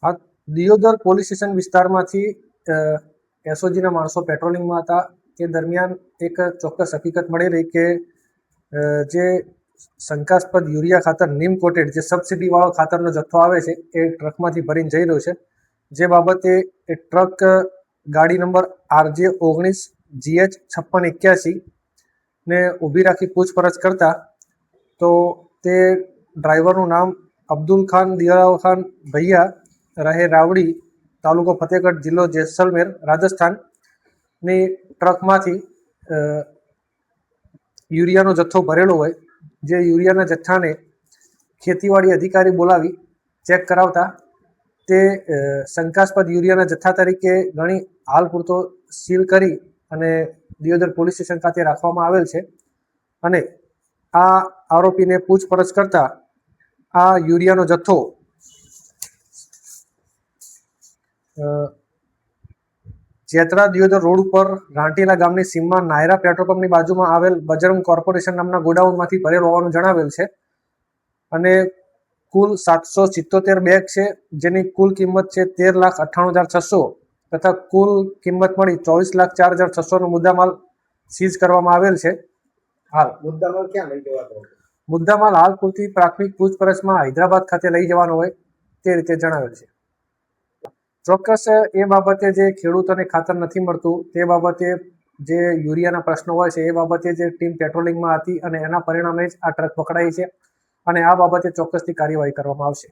આ Deodar police station વિસ્તારમાંથી એસઓજીના માણસો પેટ્રોલિંગમાં હતા. તે દરમિયાન એક ચોક્કસ હકીકત મળેલી કે જે શંકાસ્પદ યુરિયા ખાતર નીમ કોટેડ જે સબસિડીવાળો ખાતરનો જથ્થો આવે છે એ ટ્રકમાંથી ભરીને જઈ રહ્યો છે. જે બાબતે એ ટ્રક ગાડી નંબર RJ19GH5681 ને ઊભી રાખી પૂછપરછ કરતા તો તે ડ્રાઈવરનું નામ અબ્દુલ ખાન દિલાવર ખાન ભૈયા રહે રાવડી, તાલુકો ફતેહગઢ, જિલ્લો જેસલમેર, રાજસ્થાનની ટ્રકમાંથી યુરિયાનો જથ્થો ભરેલો હોય. જે યુરિયાના જથ્થાને ખેતીવાડી અધિકારી બોલાવી ચેક કરાવતા તે શંકાસ્પદ યુરિયાના જથ્થા તરીકે ગણી હાલ પૂરતો સીલ કરી અને દિયોદર પોલીસ સ્ટેશન ખાતે રાખવામાં આવેલ છે. અને આ આરોપીને પૂછપરછ કરતા આ યુરિયાનો જથ્થો જેતરા દિયોદર રોડ ઉપર રાંટીલા ગામની સીમમાં નાયરા પેટ્રોલ પંપની બાજુમાં આવેલ બજરંગ કોર્પોરેશન નામના ગોડાઉનમાંથી ભરેલ હોવાનું જણાવેલ છે. અને કુલ 777 બેગ છે, જેની કુલ કિંમત છે 13,98,600 તથા કુલ કિંમત મળી 24,04,600 નો મુદ્દામાલ સીઝ કરવામાં આવેલ છે. હાલ મુદ્દામાલ ક્યાં લઈ જવાનો? મુદ્દામાલ હાલ પૂરતી પ્રાથમિક પૂછપરછમાં હૈદરાબાદ ખાતે લઈ જવાનો હોય તે રીતે જણાવેલ છે. ચોક્કસ એ બાબતે જે ખેડૂતોને ખાતર નથી મળતું તે બાબતે જે યુરિયાના પ્રશ્નો હોય છે એ બાબતે જે ટીમ પેટ્રોલિંગમાં હતી અને એના પરિણામે જ આ ટ્રક પકડાઈ છે અને આ બાબતે ચોક્કસથી કાર્યવાહી કરવામાં આવશે.